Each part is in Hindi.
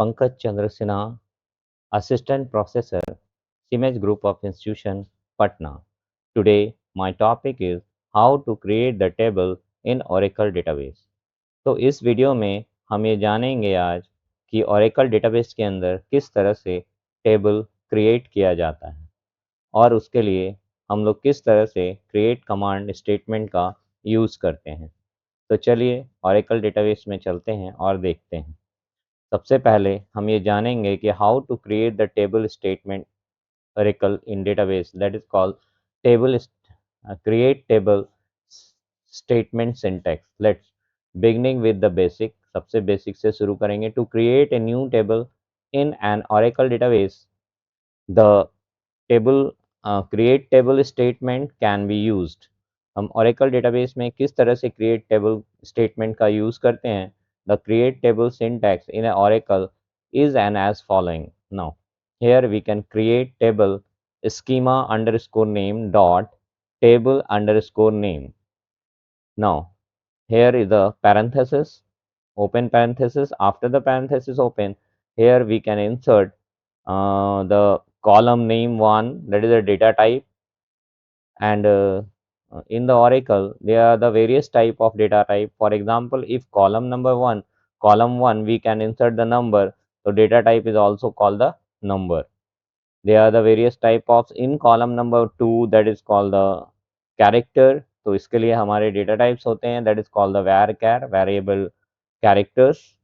Pankaj Chandra Sinha, Assistant Professor, Simej Group of Institution, Patna. Today, my topic is how to create the table in Oracle database. तो इस वीडियो में हम ये जानेंगे आज कि Oracle database के अंदर किस तरह से टेबल क्रिएट किया जाता है और उसके लिए हम लोग किस तरह से क्रिएट कमांड स्टेटमेंट का यूज़ करते हैं। तो चलिए Oracle database में चलते हैं और देखते हैं। सबसे पहले हम ये जानेंगे कि how to create the table statement Oracle in database, that is called table create table statement syntax. Let's beginning with the basic. सबसे बेसिक से शुरू करेंगे। To create a new table in an Oracle database, the table create table statement can be used. हम Oracle database में किस तरह से create table statement का use करते हैं? The create table syntax in a Oracle is an as following. Now here we can create table schema underscore name dot table underscore name. Now here is the parenthesis, open parenthesis. After the parenthesis open, here we can insert the column name 1, that is a data type, and in the Oracle there are the various type of data type. For example, if column 1 we can insert the number, so data type is also called the number. There are the various type of in column number 2, that is called the character. तो इसके लिए हमारे data types होते हैं, that is called the varchar, variable characters.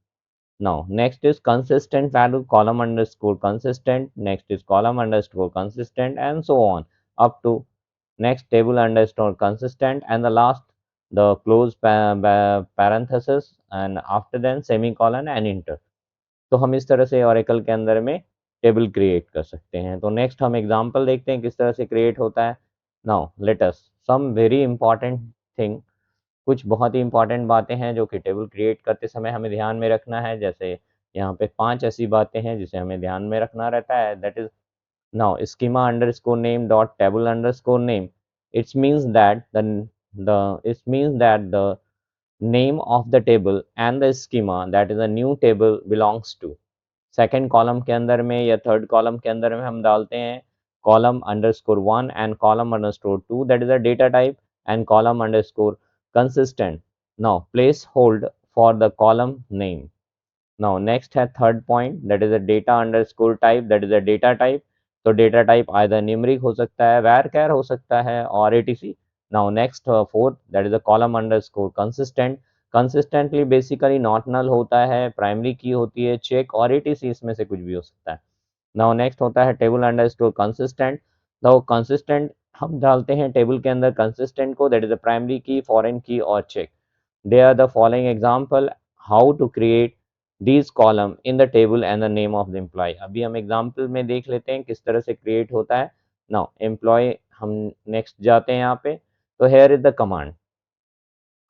Now next is consistent value, column underscore consistent, next is column underscore consistent, and so on up to next table underscore consistent, and the last the close parenthesis, and after then semicolon and enter. तो हम इस तरह से Oracle के अंदर में टेबल क्रिएट कर सकते हैं। तो नेक्स्ट हम एग्जांपल देखते हैं किस तरह से क्रिएट होता है। Now let us some very important thing, कुछ बहुत ही इंपॉर्टेंट बातें हैं जो कि टेबल क्रिएट करते समय हमें ध्यान में रखना है। जैसे यहाँ पे 5 ऐसी बातें हैं जिसे हमें ध्यान में रखना रहता है। That is now schema underscore name dot table underscore name. It means that the name of the table and the schema, that is a new table, belongs to second column के अंदर में या थर्ड कॉलम के अंदर में हम डालते हैं column underscore 1 and column underscore 2, that is a data type, and column underscore consistent. Now place hold for the column name. Now next है third point, that is a data underscore type, that is a data type. तो डेटा टाइप आइदर न्यूमेरिक हो सकता है, varchar हो सकता है, और etc. Now next fourth, that is a column underscore consistent. Consistently basically not नल होता है, प्राइमरी की होती है, चेक और etc, इसमें से कुछ भी हो सकता है. नाउ नेक्स्ट होता है टेबल अंडरस्कोर कंसिस्टेंट. तो कंसिस्टेंट हम डालते हैं टेबल के अंदर कंसिस्टेंट को, दैट इज अ प्राइमरी की, फॉरेन की और check. They are the following example how to create these column in the table and the name of the employee. अभी हम एग्जांपल में देख लेते हैं किस तरह से क्रिएट होता है. नाउ एम्प्लॉय हम नेक्स्ट जाते हैं यहाँ पे. तो हेयर इज द कमांड.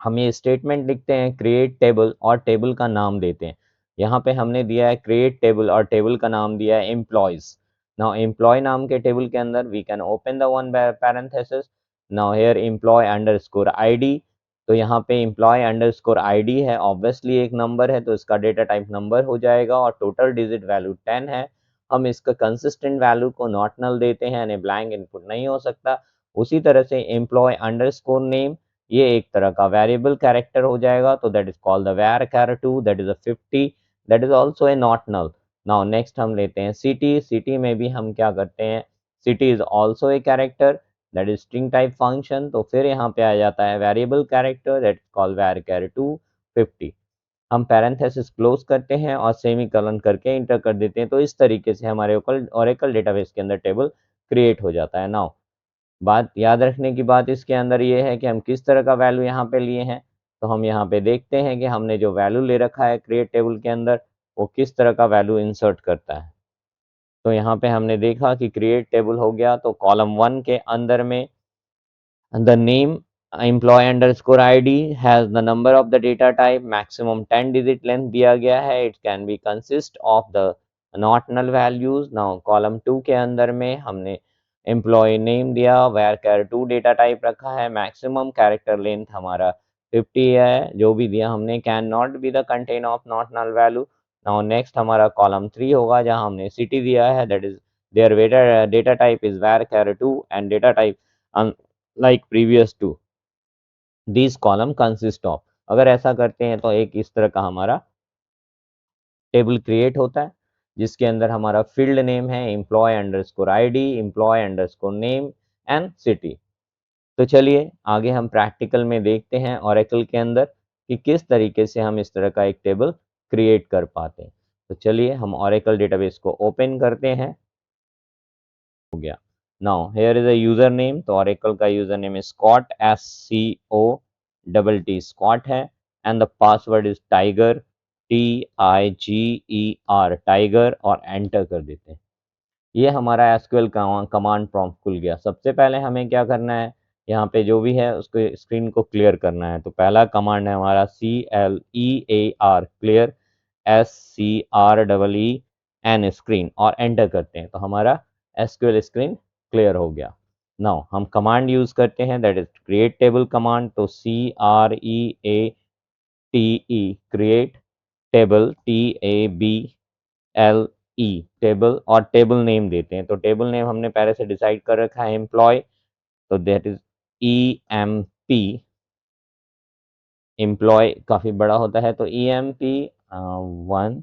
हम ये स्टेटमेंट लिखते हैं क्रिएट टेबल और टेबल का नाम देते हैं. यहाँ पे हमने दिया है क्रिएट टेबल और टेबल का नाम दिया है एम्प्लॉयज. नाउ एम्प्लॉय नाम के टेबल के अंदर we can open the one parenthesis. Now here employ underscore ID. तो यहाँ पे एम्प्लॉय अंडरस्कोर आईडी है, ऑब्वियसली एक नंबर है तो इसका डेटा टाइप नंबर हो जाएगा, और टोटल डिजिट वैल्यू 10 है. हम इसका कंसिस्टेंट वैल्यू को नॉट नल देते हैं, यानी ब्लैंक इनपुट नहीं हो सकता. उसी तरह से एम्प्लॉय अंडरस्कोर नेम, ये एक तरह का वेरिएबल कैरेक्टर हो जाएगा, तो that is called the var2, that is a 50, that is also a not null. Now next हम लेते हैं सिटी. सिटी में भी हम क्या करते हैं, city is also a character, that is string type function. तो फिर यहाँ पे आ जाता है variable character, that is called var2 50. हम पैरेंथेसिस क्लोज करते हैं और सेमीकोलन करके इंटर कर देते हैं. तो इस तरीके से हमारे ओरेकल डेटाबेस के अंदर टेबल क्रिएट हो जाता है. नाउ बात याद रखने की बात इसके अंदर ये है कि हम किस तरह का वैल्यू यहाँ पे लिए हैं. तो हम यहाँ पे देखते हैं कि हमने जो वैल्यू ले रखा है क्रिएट टेबल के अंदर, वो किस तरह का वैल्यू इंसर्ट करता है. तो यहाँ पे हमने देखा कि क्रिएट टेबल हो गया, तो कॉलम 1 के अंदर में the name employ underscore ID has the number of the data type, maximum 10 digit length दिया गया है. It can be consist of the not null values. Now column 2 के अंदर में हमने एम्प्लॉय नेम दिया, var2 डेटा टाइप रखा है, मैक्सिमम कैरेक्टर लेंथ हमारा 50 है. जो भी दिया हमने can not be the contain of not null value. Now next हमारा कॉलम 3 होगा जहां हमने सिटी दिया है, that is there data type is var_char2 and data type like previous to this column consist of. अगर ऐसा करते हैं तो एक इस तरह का हमारा टेबल क्रिएट होता है जिसके अंदर हमारा फील्ड नेम है employ underscore ID, employ underscore name and city. तो चलिए आगे हम प्रैक्टिकल में देखते हैं ओरेकल के अंदर कि किस तरीके से हम इस तरह का एक टेबल क्रिएट कर पाते हैं। तो चलिए हम ओरेकल डेटाबेस को ओपन करते हैं। हो गया। Now here is a user name, तो ओरेकल का user name is Scott, SCOTT Scott है, and the password is tiger, TIGER tiger, और एंटर कर देते हैं। ये हमारा एसक्यूएल कमांड प्रॉम्प्ट खुल गया। सबसे पहले हमें क्या करना है, यहाँ पे जो भी है उसको स्क्रीन को क्लियर करना है। तो पहला कमांड है हमारा CLEAR क्लियर, SCREEN स्क्रीन, और एंटर करते हैं तो हमारा एसक्यूएल स्क्रीन क्लियर हो गया। नाउ हम कमांड यूज करते हैं that is create table command. तो CREATE create table, TABLE table, और टेबल नेम देते हैं। तो टेबल नेम हमने पहले से डिसाइड कर रखा है एम्प्लॉय, तो दैट इज EMP। एम्प्लॉय काफी बड़ा होता है तो EMP1,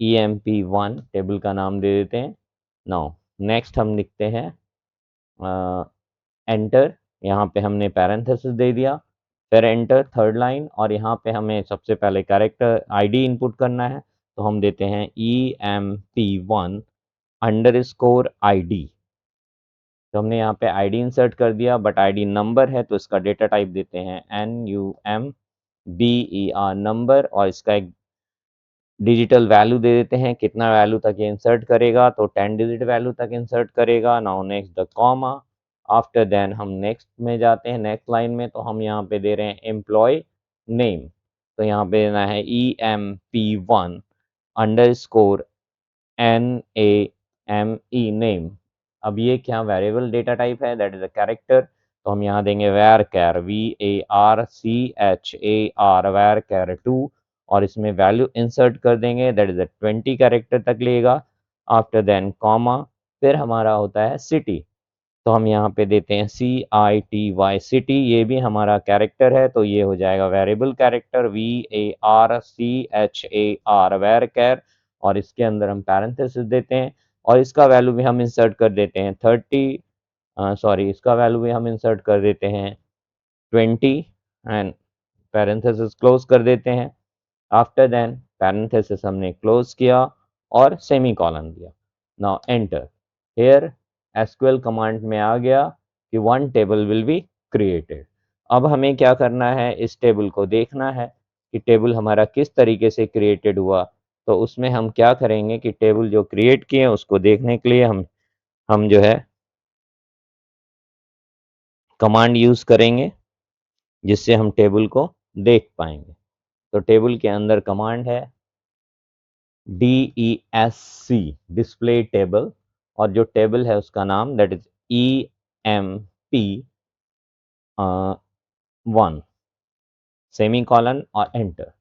EMP1 टेबल का नाम दे देते हैं। नाउ नेक्स्ट हम लिखते हैं एंटर। यहाँ पे हमने पैरेंथेसिस दे दिया, फिर एंटर थर्ड लाइन, और यहाँ पे हमें सबसे पहले कैरेक्टर आईडी इनपुट करना है। तो हम देते हैं EMP1 अंडरस्कोर आईडी। तो हमने यहाँ पे आईडी इंसर्ट कर दिया, बट आईडी नंबर है तो इसका डेटा टाइप देते हैं NUMBER नंबर, और इसका एक डिजिटल वैल्यू दे देते हैं, कितना वैल्यू तक ये इंसर्ट करेगा, तो 10 डिजिट वैल्यू तक इंसर्ट करेगा। Now next the comma, after then हम नेक्स्ट में जाते हैं, नेक्स्ट लाइन में, तो हम यहाँ पे दे रहे हैं एम्प्लॉय नेम। तो यहाँ पे देना है EMP1 अंडरस्कोर NAME नेम। अब ये क्या वेरिएबल डेटा टाइप है, दैट इज अ कैरेक्टर। तो हम यहाँ देंगे varchar, VARCHAR varchar2, और इसमें वैल्यू इंसर्ट कर देंगे, दैट इज अ 20 कैरेक्टर तक लेगा। आफ्टर देन कॉमा, फिर हमारा होता है सिटी। तो हम यहाँ पे देते हैं CITY सिटी, ये भी हमारा कैरेक्टर है तो ये हो जाएगा वेरिएबल कैरेक्टर VARCHAR varchar, और इसके अंदर हम पैरेंथेसिस देते हैं, और इसका वैल्यू भी हम इंसर्ट कर देते हैं 30, सॉरी इसका वैल्यू भी हम इंसर्ट कर देते हैं 20, एंड पैरेंथेसिस क्लोज कर देते हैं। आफ्टर देन पैरेंथेसिस हमने क्लोज किया और सेमीकोलन दिया। Now enter. Here SQL command में आ गया कि one table will be created. अब हमें क्या करना है, इस टेबल को देखना है कि टेबल हमारा किस तरीके से क्रिएटेड हुआ। तो उसमें हम क्या करेंगे कि टेबल जो क्रिएट किए उसको देखने के लिए हम जो है कमांड यूज करेंगे जिससे हम टेबल को देख पाएंगे। तो टेबल के अंदर कमांड है DESC डिस्प्ले टेबल, और जो टेबल है उसका नाम दैट इज EMP1 सेमीकोलन और एंटर।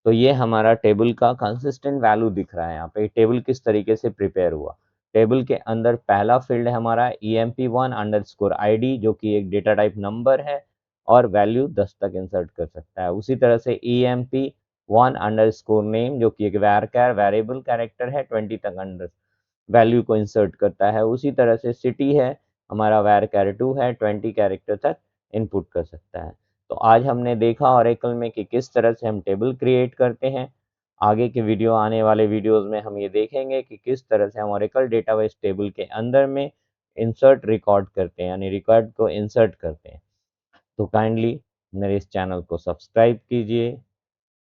तो ये हमारा टेबल का कंसिस्टेंट वैल्यू दिख रहा है। यहाँ पे टेबल किस तरीके से प्रिपेयर हुआ। टेबल के अंदर पहला फील्ड है हमारा EMP1 अंडरस्कोर आईडी, जो कि एक डेटा टाइप नंबर है और वैल्यू 10 तक इंसर्ट कर सकता है। उसी तरह से EMP1 अंडरस्कोर नेम, जो कि एक varchar वेरिएबल कैरेक्टर है, 20 तक अंडर वैल्यू को इंसर्ट करता है। उसी तरह से सिटी है हमारा varchar2 है, 20 कैरेक्टर तक इनपुट कर सकता है। तो आज हमने देखा ओरेकल में कि किस तरह से हम टेबल क्रिएट करते हैं। आगे के वीडियो, आने वाले वीडियोस में हम ये देखेंगे कि किस तरह से हम ओरेकल डेटाबेस टेबल के अंदर में इंसर्ट रिकॉर्ड करते हैं, यानी रिकॉर्ड को इंसर्ट करते हैं। तो काइंडली मेरे इस चैनल को सब्सक्राइब कीजिए,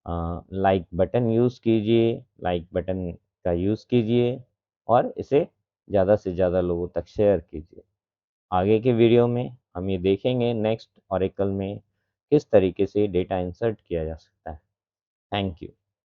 लाइक बटन यूज़ कीजिए, लाइक बटन का यूज़ कीजिए, और इसे ज़्यादा से ज़्यादा लोगों तक शेयर कीजिए। आगे के वीडियो में हम ये देखेंगे नेक्स्ट ओरेकल में किस तरीके से डेटा इंसर्ट किया जा सकता है। Thank you.